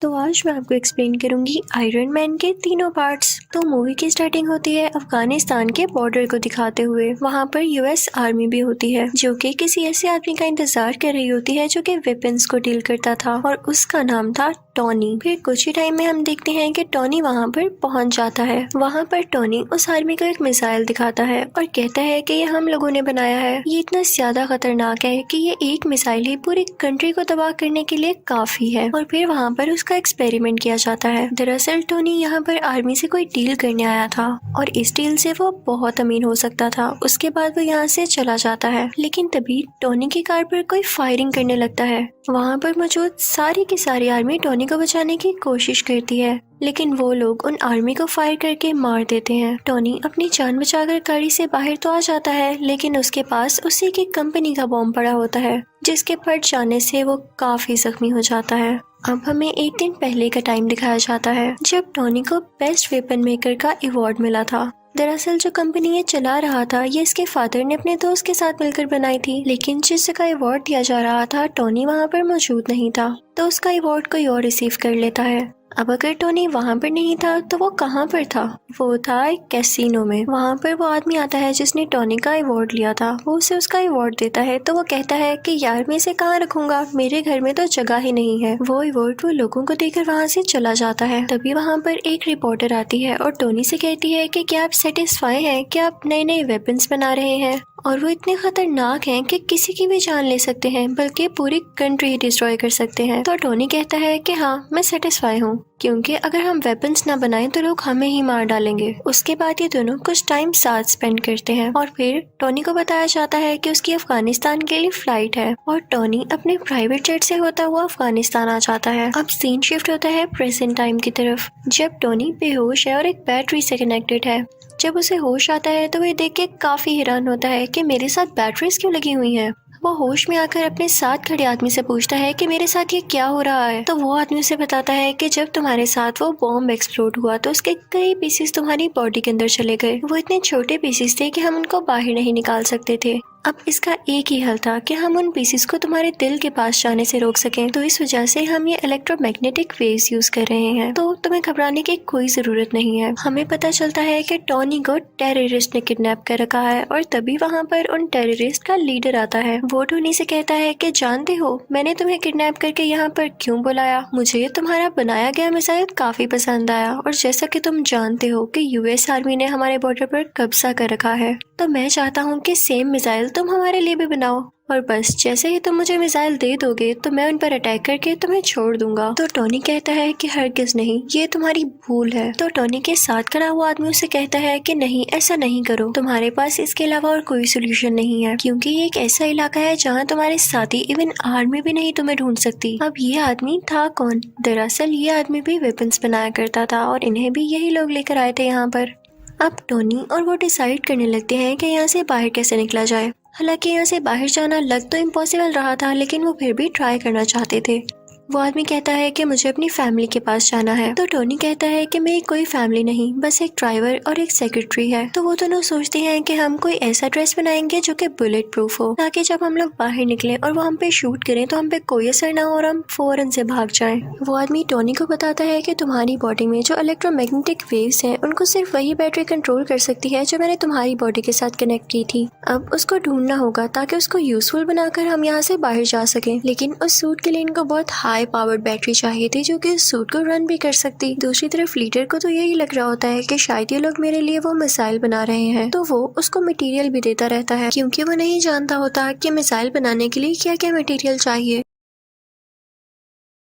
तो आज मैं आपको एक्सप्लेन करूंगी आयरन मैन के तीनों पार्ट्स। तो मूवी की स्टार्टिंग होती है अफगानिस्तान के बॉर्डर को दिखाते हुए। वहां पर यूएस आर्मी भी होती है जो कि किसी ऐसे आदमी का इंतजार कर रही होती है जो कि वेपन्स को डील करता था और उसका नाम था टॉनी। फिर कुछ ही टाइम में हम देखते हैं कि टॉनी वहां पर पहुंच जाता है। वहां पर टॉनी उस आर्मी को एक मिसाइल दिखाता है और कहता है कि ये हम लोगों ने बनाया है। ये इतना ज्यादा खतरनाक है कि ये एक मिसाइल ही पूरी कंट्री को तबाह करने के लिए काफी है। और फिर वहां पर उसका एक्सपेरिमेंट किया जाता है। दरअसल टोनी यहाँ पर आर्मी से कोई डील करने आया था और इस डील से वो बहुत अमीर हो सकता था। उसके बाद वो यहाँ से चला जाता है, लेकिन तभी टोनी की कार पर कोई फायरिंग करने लगता है। वहाँ पर मौजूद सारी की सारी आर्मी टोनी को बचाने की कोशिश करती है, लेकिन वो लोग उन आर्मी को फायर करके मार देते हैं। टोनी अपनी जान बचाकर गाड़ी से बाहर तो आ जाता है, लेकिन उसके पास उसी की कंपनी का बॉम्ब पड़ा होता है जिसके फट जाने से वो काफी जख्मी हो जाता है। अब हमें एक दिन पहले का टाइम दिखाया जाता है जब टोनी को बेस्ट वेपन मेकर का अवार्ड मिला था। दरअसल जो कंपनी ये चला रहा था ये इसके फादर ने अपने दोस्त के साथ मिलकर बनाई थी, लेकिन जिस जगह अवार्ड दिया जा रहा था टोनी वहाँ पर मौजूद नहीं था, तो उसका अवार्ड कोई और रिसीव कर लेता है। अब अगर टोनी वहाँ पर नहीं था तो वो कहाँ पर था? वो था एक कैसीनो में। वहाँ पर वो आदमी आता है जिसने टोनी का अवार्ड लिया था। वो उसे उसका अवार्ड देता है तो वो कहता है कि यार मैं इसे कहाँ रखूंगा, मेरे घर में तो जगह ही नहीं है। वो अवार्ड वो लोगों को देकर वहाँ से चला जाता है। तभी वहाँ पर एक रिपोर्टर आती है और टोनी से कहती है कि क्या आप सेटिस्फाई हैं, क्या आप नए नए वेपन्स बना रहे हैं और वो इतने खतरनाक हैं कि किसी की भी जान ले सकते हैं, बल्कि पूरी कंट्री ही डिस्ट्रॉय कर सकते हैं। तो टोनी कहता है कि हाँ मैं सेटिस्फाई हूँ, क्योंकि अगर हम वेपन्स ना बनाएं तो लोग हमें ही मार डालेंगे। उसके बाद ये दोनों कुछ टाइम साथ स्पेंड करते हैं और फिर टोनी को बताया जाता है कि उसकी अफगानिस्तान के लिए फ्लाइट है और टोनी अपने प्राइवेट जेट से होता हुआ अफगानिस्तान आ जाता है। अब सीन शिफ्ट होता है प्रेजेंट टाइम की तरफ, जब टोनी बेहोश है और एक बैटरी से कनेक्टेड है। जब उसे होश आता है तो वह देख के काफी हैरान होता है कि मेरे साथ बैटरीज क्यों लगी हुई हैं। वो होश में आकर अपने साथ खड़े आदमी से पूछता है कि मेरे साथ ये क्या हो रहा है। तो वो आदमी उसे बताता है कि जब तुम्हारे साथ वो बॉम्ब एक्सप्लोड हुआ तो उसके कई पीसेस तुम्हारी बॉडी के अंदर चले गए। वो इतने छोटे पीसेस थे कि हम उनको बाहर नहीं निकाल सकते थे। अब इसका एक ही हल था कि हम उन पीसेस को तुम्हारे दिल के पास जाने से रोक सकें। तो इस वजह से हम ये इलेक्ट्रोमैग्नेटिक वेव्स यूज कर रहे हैं। तो तुम्हें घबराने की कोई जरूरत नहीं है। हमें पता चलता है कि टोनी को टेररिस्ट ने किडनैप कर रखा है और तभी वहाँ पर उन टेररिस्ट का लीडर आता है। वो टोनी से कहता है कि जानते हो मैंने तुम्हें किडनैप करके यहाँ पर क्यों बुलाया? मुझे तुम्हारा बनाया गया मिसाइल काफी पसंद आया और जैसा कि तुम जानते हो कि यूएस आर्मी ने हमारे बॉर्डर पर कब्जा कर रखा है, तो मैं चाहता हूँ कि सेम मिसाइल तुम हमारे लिए भी बनाओ और बस जैसे ही तुम मुझे मिसाइल दे दोगे तो मैं उन पर अटैक करके तुम्हें छोड़ दूंगा। तो टोनी कहता है कि हरगिज नहीं, ये तुम्हारी भूल है। तो टोनी के साथ खड़ा हुआ आदमी उसे कहता है कि नहीं ऐसा नहीं करो, तुम्हारे पास इसके अलावा और कोई सोल्यूशन नहीं है, क्योंकि ये एक ऐसा इलाका है जहाँ तुम्हारे साथी इवन आर्मी भी नहीं तुम्हें ढूंढ सकती। अब ये आदमी था कौन? दरअसल ये आदमी भी वेपन्स बनाया करता था और इन्हें भी यही लोग लेकर आए थे यहाँ पर। अब टोनी और वो डिसाइड करने लगते हैं कि यहाँ से बाहर कैसे निकला जाए। हालांकि यहाँ से बाहर जाना लग तो इम्पॉसिबल रहा था, लेकिन वो फिर भी ट्राई करना चाहते थे। वो आदमी कहता है कि मुझे अपनी फैमिली के पास जाना है। तो टोनी कहता है कि मेरी कोई फैमिली नहीं, बस एक ड्राइवर और एक सेक्रेटरी है। तो वो दोनों सोचते हैं कि हम कोई ऐसा ड्रेस बनाएंगे जो कि बुलेट प्रूफ हो, ताकि जब हम लोग बाहर निकले और वो हम पे शूट करें तो हम पे कोई असर ना हो और हम फौरन से भाग जाएं। वो आदमी टोनी को बताता है कि तुम्हारी बॉडी में जो इलेक्ट्रोमैग्नेटिक वेव्स हैं उनको सिर्फ वही बैटरी कंट्रोल कर सकती है जो मैंने तुम्हारी बॉडी के साथ कनेक्ट की थी। अब उसको ढूंढना होगा ताकि उसको यूजफुल बनाकर हम यहाँ से बाहर जा सकें, लेकिन उस सूट के लिए इनको बहुत हाई पावर्ड बैटरी चाहिए थी जो कि इस सूट को रन भी कर सकती। दूसरी तरफ लीडर को तो यही लग रहा होता है कि शायद ये लोग मेरे लिए वो मिसाइल बना रहे हैं, तो वो उसको मटेरियल भी देता रहता है, क्योंकि वो नहीं जानता होता कि मिसाइल बनाने के लिए क्या क्या मटेरियल चाहिए।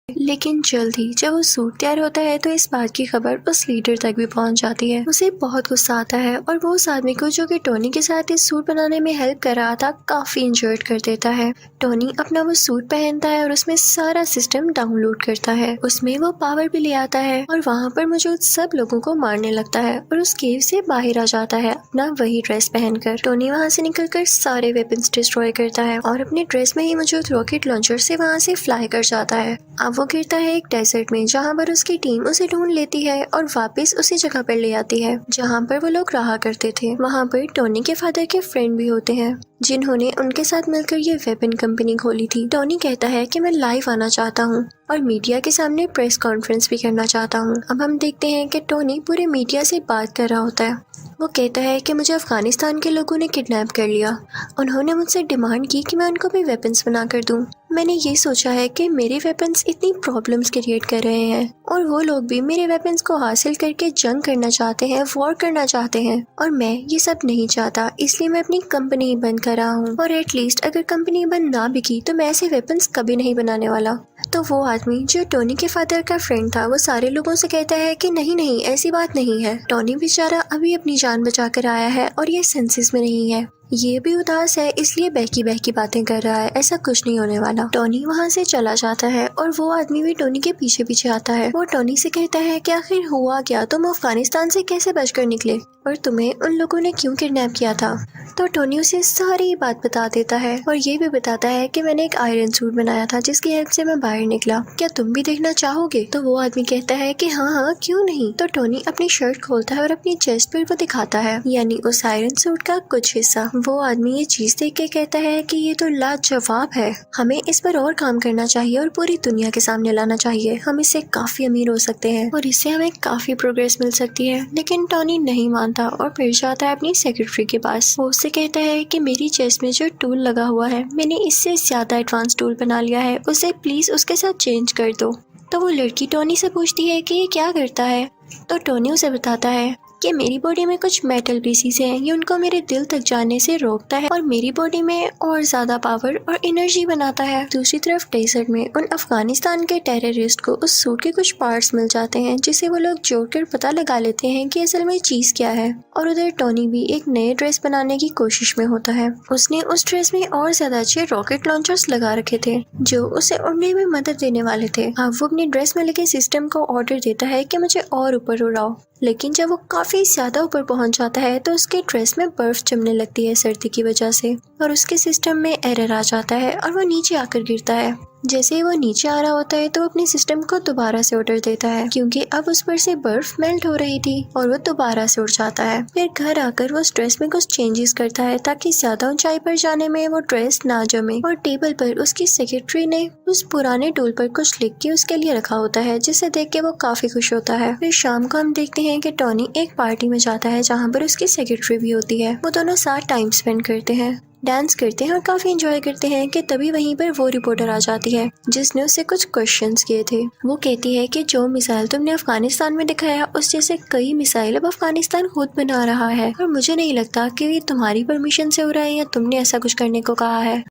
लेकिन जल्द ही जब वो सूट तैयार होता है तो इस बात की खबर उस लीडर तक भी पहुंच जाती है। उसे बहुत गुस्सा आता है और वो उस आदमी को जो कि टोनी के साथ इस सूट बनाने में हेल्प कर रहा था काफी इंजर्ड कर देता है। टोनी अपना वो सूट पहनता है और उसमें सारा सिस्टम डाउनलोड करता है। उसमें वो पावर भी ले आता है और वहाँ पर मौजूद सब लोगों को मारने लगता है और उस केव से बाहर आ जाता है अपना वही ड्रेस पहनकर। टोनी वहाँ से निकलकर सारे वेपन्स डिस्ट्रॉय करता है और अपने ड्रेस में ही मौजूद रॉकेट लॉन्चर से वहाँ से फ्लाई कर जाता है। अब वो गिरता है एक डेजर्ट में, जहाँ पर उसकी टीम उसे ढूंढ लेती है और वापस उसी जगह पर ले आती है जहाँ पर वो लोग रहा करते थे। वहाँ पर टोनी के फादर के फ्रेंड भी होते हैं जिन्होंने उनके साथ मिलकर ये वेपन कंपनी खोली थी। टोनी कहता है कि मैं लाइव आना चाहता हूँ और मीडिया के सामने प्रेस कॉन्फ्रेंस भी करना चाहता हूँ। अब हम देखते हैं कि टोनी पूरे मीडिया से बात कर रहा होता है। वो कहता है कि मुझे अफगानिस्तान के लोगों ने किडनैप कर लिया। उन्होंने मुझसे डिमांड की कि मैं उनको भी वेपन्स बना कर दूं। मैंने ये सोचा है कि मेरे वेपन्स इतनी प्रॉब्लम्स क्रिएट कर रहे हैं और वो लोग भी मेरे वेपन्स को हासिल करके जंग करना चाहते हैं, वॉर करना चाहते हैं और मैं ये सब नहीं चाहता, इसलिए मैं अपनी कंपनी बंद कर रहा हूँ। और एटलीस्ट अगर कंपनी बंद ना भी की तो मैं ऐसे वेपन्स कभी नहीं बनाने वाला। तो वो आदमी जो टोनी के फादर का फ्रेंड था वो सारे लोगों से कहता है कि नहीं नहीं, ऐसी बात नहीं है। टोनी बेचारा अभी अपनी जान बचा कर आया है और ये सेंसेस में नहीं है, ये भी उदास है, इसलिए बहकी बहकी बातें कर रहा है, ऐसा कुछ नहीं होने वाला। टोनी वहाँ से चला जाता है और वो आदमी भी टोनी के पीछे पीछे आता है। वो टोनी से कहता है कि आखिर हुआ क्या, तुम अफगानिस्तान से कैसे बचकर निकले और तुम्हें उन लोगों ने क्यों किडनैप किया था। तो टोनी उसे सारी बात बता देता है और ये भी बताता है कि मैंने एक आयरन सूट बनाया था जिसकी हेल्प से मैं बाहर निकला, क्या तुम भी देखना चाहोगे। तो वो आदमी कहता है कि हाँ हाँ क्यों नहीं। तो टोनी अपनी शर्ट खोलता है और अपनी चेस्ट पर वो दिखाता है, यानी उस आयरन सूट का कुछ हिस्सा। वो आदमी ये चीज देख के कहता है कि ये तो लाजवाब है, हमें इस पर और काम करना चाहिए और पूरी दुनिया के सामने लाना चाहिए, हम इससे काफी अमीर हो सकते हैं और इससे हमें काफी प्रोग्रेस मिल सकती है। लेकिन टोनी नहीं मानता और फिर जाता है अपनी सेक्रेटरी के पास। वो उससे कहता है कि मेरी चेस्ट में जो टूल लगा हुआ है मैंने इससे ज्यादा एडवांस टूल बना लिया है, उसे प्लीज उसके साथ चेंज कर दो। तो वो लड़की टोनी से पूछती है कि ये क्या करता है। तो टोनी उसे बताता है कि मेरी बॉडी में कुछ मेटल पीसीज हैं, ये उनको मेरे दिल तक जाने से रोकता है और मेरी बॉडी में और ज्यादा पावर और एनर्जी बनाता है। दूसरी तरफ डेजर्ट में उन अफगानिस्तान के टेररिस्ट को उस सूट के कुछ पार्ट्स मिल जाते हैं जिसे वो लोग जोड़कर पता लगा लेते हैं कि असल में चीज क्या है। और उधर टोनी भी एक नए ड्रेस बनाने की कोशिश में होता है। उसने उस ड्रेस में और ज्यादा अच्छे रॉकेट लॉन्चर्स लगा रखे थे जो उसे उड़ने में मदद देने वाले थे। अब वो अपनी ड्रेस में लगे सिस्टम को ऑर्डर देता है कि मुझे और ऊपर उड़ाओ, लेकिन जब वो काफी ज्यादा ऊपर पहुंच जाता है तो उसके ड्रेस में बर्फ जमने लगती है सर्दी की वजह से और उसके सिस्टम में एरर आ जाता है और वो नीचे आकर गिरता है। जैसे ही वो नीचे आ रहा होता है तो वो अपने सिस्टम को दोबारा से ऑर्डर देता है क्योंकि अब उस पर से बर्फ मेल्ट हो रही थी और वो दोबारा से उड़ जाता है। फिर घर आकर वो ड्रेस में कुछ चेंजेस करता है ताकि ज्यादा ऊंचाई पर जाने में वो ड्रेस ना जमे और टेबल पर उसकी सेक्रेटरी ने उस पुराने टूल पर कुछ लिख के उसके लिए रखा होता है जिसे देख के वो काफी खुश होता है। फिर शाम को हम देखते हैं कि टोनी एक पार्टी में जाता है जहाँ पर उसकी सेक्रेटरी भी होती है। वो दोनों साथ टाइम स्पेंड करते हैं, डांस करते हैं और काफी एंजॉय करते हैं कि तभी वहीं पर वो रिपोर्टर आ जाती है जिसने उससे कुछ क्वेश्चंस किए थे। वो कहती है कि जो मिसाइल तुमने अफगानिस्तान में दिखाया उस जैसे कई मिसाइल अब अफगानिस्तान खुद बना रहा है और मुझे नहीं लगता कि ये तुम्हारी परमिशन से हो रहा है या तुमने ऐसा कुछ करने को कहा है।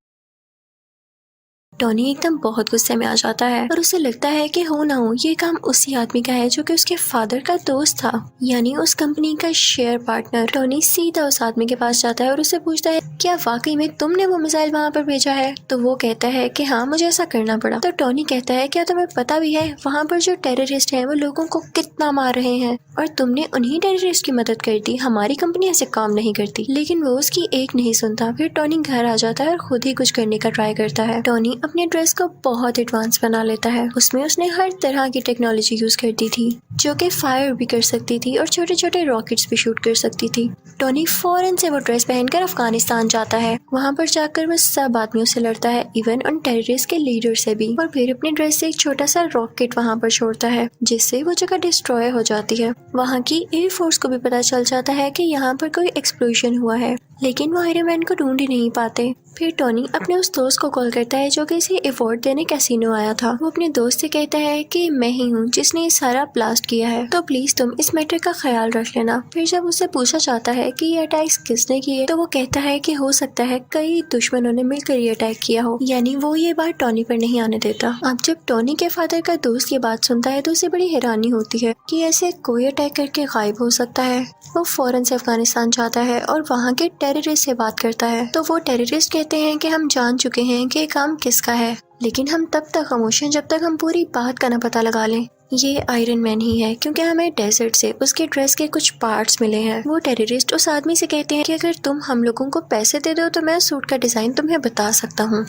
टोनी एकदम बहुत गुस्से में आ जाता है और उसे लगता है कि हो ना हो ये काम उसी आदमी का है जो कि उसके फादर का दोस्त था, यानी उस कंपनी का शेयर पार्टनर। टोनी सीधा उस आदमी के पास जाता है और उससे पूछता है क्या वाकई में तुमने वो मिसाइल वहाँ पर भेजा है। तो वो कहता है कि हाँ मुझे ऐसा करना पड़ा। तो टोनी कहता है क्या तुम्हें पता भी है वहाँ पर जो टेररिस्ट हैं वो लोगों को कितना मार रहे हैं और तुमने उन्हीं टेररिस्ट की मदद कर दी, हमारी कंपनी ऐसे काम नहीं करती। लेकिन वो उसकी एक नहीं सुनता। फिर टोनी घर आ जाता है और खुद ही कुछ करने का ट्राई करता है। टोनी अपने ड्रेस को बहुत एडवांस बना लेता है। उसमें उसने हर तरह की टेक्नोलॉजी यूज कर दी थी जो कि फायर भी कर सकती थी और छोटे छोटे रॉकेट्स भी शूट कर सकती थी। टोनी फौरन से वो ड्रेस पहनकर अफगानिस्तान जाता है। वहाँ पर जाकर वो सब आदमियों से लड़ता है, इवन उन टेररिस्ट के लीडर से भी, और फिर अपने ड्रेस से एक छोटा सा रॉकेट वहाँ पर छोड़ता है जिससे वो जगह डिस्ट्रॉय हो जाती है। वहाँ की एयरफोर्स को भी पता चल जाता है कि यहाँ पर कोई एक्सप्लोजन हुआ है, लेकिन वो आयरन मैन को ढूंढ ही नहीं पाते। फिर टोनी अपने उस दोस्त को कॉल करता है जो कि इसे अवार्ड देने कैसीनो आया था। वो अपने दोस्त से कहता है कि मैं ही हूँ जिसने ये सारा ब्लास्ट किया है, तो प्लीज तुम इस मैटर का ख्याल रख लेना। फिर जब उससे पूछा जाता है कि ये अटैक्स किसने किए तो वो कहता है कि हो सकता है कई दुश्मनों ने मिलकर ये अटैक किया हो, यानी वो ये बात टोनी पर नहीं आने देता। अब जब टोनी के फादर का दोस्त ये बात सुनता है तो उसे बड़ी हैरानी होती है कि ऐसे कोई अटैक करके गायब हो सकता है। वो फौरन से अफगानिस्तान जाता है और वहाँ के टेररिस्ट से बात करता है। तो वो टेररिस्ट कहते हैं कि हम जान चुके हैं कि ये काम किसका है, लेकिन हम तब तक खामोश हैं जब तक हम पूरी बात का न पता लगा लें। ये आयरन मैन ही है क्योंकि हमें डेजर्ट से उसके ड्रेस के कुछ पार्ट्स मिले हैं। वो टेररिस्ट उस आदमी से कहते हैं कि अगर तुम हम लोगों को पैसे दे दो तो मैं सूट का डिजाइन तुम्हें बता सकता हूँ।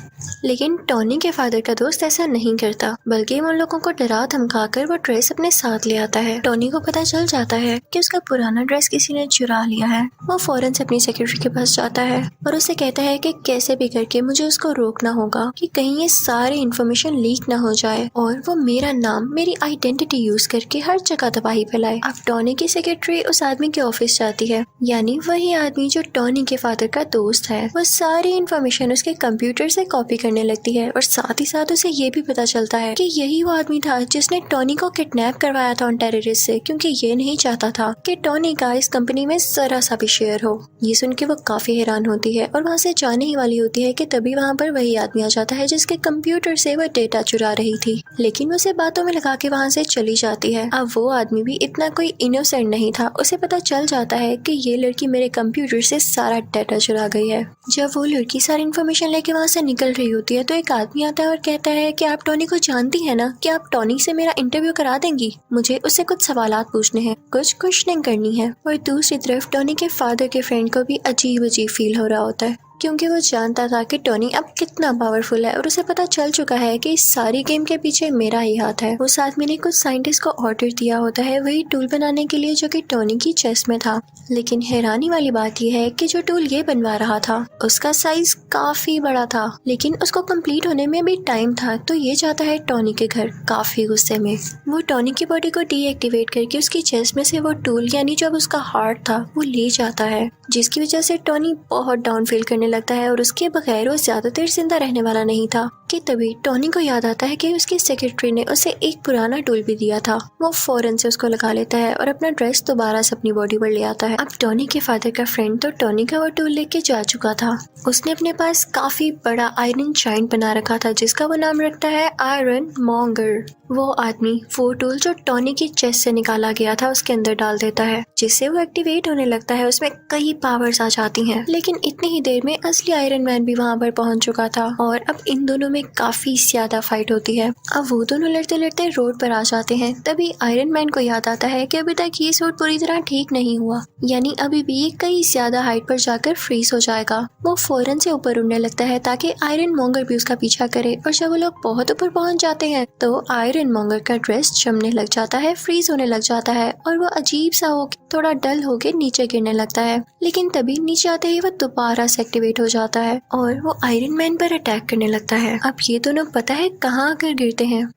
लेकिन टॉनी के फादर का दोस्त ऐसा नहीं करता, बल्कि उन लोगों को डरा धमकाकर वो ड्रेस अपने साथ ले आता है। टॉनी को पता चल जाता है कि उसका पुराना ड्रेस किसी ने चुरा लिया है। वो फौरन से अपनी सेक्रेटरी के पास जाता है और उसे कहता है कि कैसे भी करके मुझे उसको रोकना होगा कि कहीं ये सारी इन्फॉर्मेशन लीक ना हो जाए और वो मेरा नाम, मेरी आइडेंटिटी यूज करके हर जगह तबाही फैलाए। अब टॉनी की सेक्रेटरी उस आदमी के ऑफिस जाती है, यानी वही आदमी जो टॉनी के फादर का दोस्त है। वो सारी इन्फॉर्मेशन उसके कंप्यूटर से कॉपी करने लगती है और साथ ही साथ उसे ये भी पता चलता है कि यही वो आदमी था जिसने टॉनी को किडनैप करवाया था उन टेररिस्ट से, क्योंकि ये नहीं चाहता था कि टॉनी का इस कंपनी में जरा सा भी शेयर हो। ये सुन के वो काफी हैरान होती है और वहाँ से जाने ही वाली होती है कि तभी वहाँ पर वही आदमी आ जाता है जिसके कंप्यूटर से वो डेटा चुरा रही थी, लेकिन उसे बातों में लगा के वहाँ से चली जाती है। अब वो आदमी भी इतना कोई इनोसेंट नहीं था, उसे पता चल जाता है कि ये लड़की मेरे कंप्यूटर से सारा डेटा चुरा गई है। जब वो लड़की सारी इन्फॉर्मेशन लेके वहाँ से निकल रही होती है तो एक आदमी आता है और कहता है कि आप टॉनी को जानती है ना, कि आप टॉनी से मेरा इंटरव्यू करा देंगी, मुझे उससे कुछ सवालात पूछने हैं, कुछ क्वेश्चनिंग करनी है। और दूसरी तरफ टॉनी के फादर के फ्रेंड को भी अजीब अजीब फील हो रहा होता है, क्योंकि वो जानता था कि टॉनी अब कितना पावरफुल है और उसे पता चल चुका है कि इस सारी गेम के पीछे मेरा ही हाथ है। उस आदमी ने कुछ साइंटिस्ट को ऑर्डर दिया होता है वही टूल बनाने के लिए जो कि टॉनी की चेस्ट में था, लेकिन हैरानी वाली बात यह है कि जो टूल ये बनवा रहा था उसका साइज काफी बड़ा था, लेकिन उसको कंप्लीट होने में भी टाइम था। तो ये जाता है टॉनी के घर काफी गुस्से में। वो टॉनी की बॉडी को डीएक्टिवेट करके उसकी चेस्ट में से वो टूल, यानी जो उसका हार्ट था, वो ले जाता है, जिसकी वजह से टॉनी बहुत डाउन फील करने लगता है और उसके बगैर वो ज्यादा देर जिंदा रहने वाला नहीं था। कि तभी टॉनी को याद आता है कि उसकी सेक्रेटरी ने उसे एक पुराना टूल भी दिया था। वो फौरन से उसको लगा लेता है और अपना ड्रेस दोबारा से अपनी बॉडी पर ले आता है। अब टॉनी के फादर का फ्रेंड तो टॉनी का वो टूल लेके जा चुका था। उसने अपने पास काफी बड़ा आयरन जायंट बना रखा था जिसका वो नाम रखता है आयरन मॉन्गर। वो आदमी वो टूल जो टॉनी की चेस्ट से निकाला गया था उसके अंदर डाल देता है, जिससे वो एक्टिवेट होने लगता है। उसमें कई पावर्स आ जाती हैं, लेकिन इतनी ही देर में असली आयरन मैन भी वहाँ पर पहुंच चुका था और अब इन दोनों में काफी ज्यादा फाइट होती है। अब वो दोनों लड़ते लड़ते रोड पर आ जाते हैं। तभी आयरन मैन को याद आता है कि अभी तक ये सूट पूरी तरह ठीक नहीं हुआ, यानी अभी भी ये कई ज्यादा हाइट पर जाकर फ्रीज हो जाएगा। वो फौरन से ऊपर उड़ने लगता है ताकि आयरन मॉन्गर भी उसका पीछा करे, और जब वो लोग बहुत ऊपर पहुंच जाते हैं तो आयरन मॉन्गर का ड्रेस जमने लग जाता है, फ्रीज होने लग जाता है और वो अजीब सा हो थोड़ा डल होके नीचे गिरने लगता है। लेकिन तभी नीचे आते ही वो दोबारा से एक्टिवेट हो जाता है और वो आयरन मैन पर अटैक करने लगता है। अब ये दोनों पता है कहाँ आकर गिरते हैं?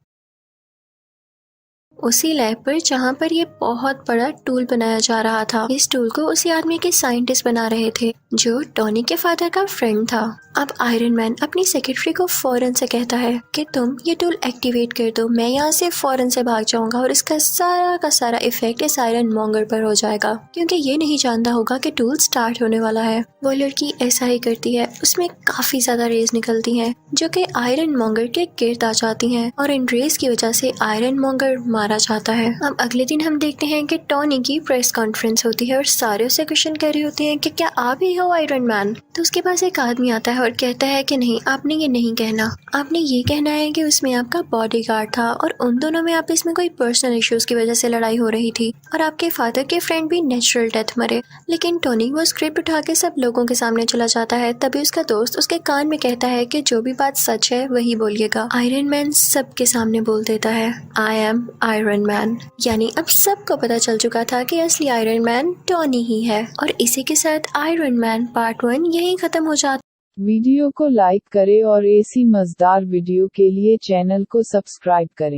उसी लैब पर जहाँ पर ये बहुत बड़ा टूल बनाया जा रहा था। इस टूल को उसी आदमी के साइंटिस्ट बना रहे थे जो टॉनी के फादर का फ्रेंड था। अब आयरन मैन अपनी सेक्रेटरी को फौरन से कहता है कि तुम ये टूल एक्टिवेट कर दो, मैं यहाँ से फौरन से भाग जाऊंगा और इसका सारा का सारा इफेक्ट इस आयरन मॉन्गर पर हो जाएगा, क्योंकि ये नहीं जानता होगा कि टूल स्टार्ट होने वाला है। वो लड़की ऐसा ही करती है, उसमें काफी ज्यादा रेज निकलती हैं जो कि आयरन मॉन्गर के गिर्द आ जाती हैं और इन रेज की वजह से आयरन मॉन्गर मारा जाता है। अब अगले दिन हम देखते हैं कि टॉनी की प्रेस कॉन्फ्रेंस होती है और सारे उसे क्वेश्चन कर रहे होते हैं कि क्या आप ही हो आयरन मैन? तो उसके पास एक आदमी आता है और कहता है कि नहीं, आपने ये नहीं कहना, आपने ये कहना है कि उसमें आपका बॉडीगार्ड था और उन दोनों में आपस में कोई पर्सनल इश्यूज की वजह से लड़ाई हो रही थी और आपके फादर के फ्रेंड भी नेचुरल डेथ मरे। लेकिन टॉनी वो स्क्रिप्ट उठा के सब लोगों के सामने चला जाता है। तभी उसका दोस्त उसके कान में कहता है कि जो भी बात सच है वही बोलिएगा। आयरन मैन सबके सामने बोल देता है, आई एम आयरन मैन। यानी अब सबको पता चल चुका था कि असली आयरन मैन टॉनी ही है। और इसी के साथ आयरन मैन पार्ट 1 यहीं खत्म हो जाता। वीडियो को लाइक करें और ऐसी मजेदार वीडियो के लिए चैनल को सब्सक्राइब करें।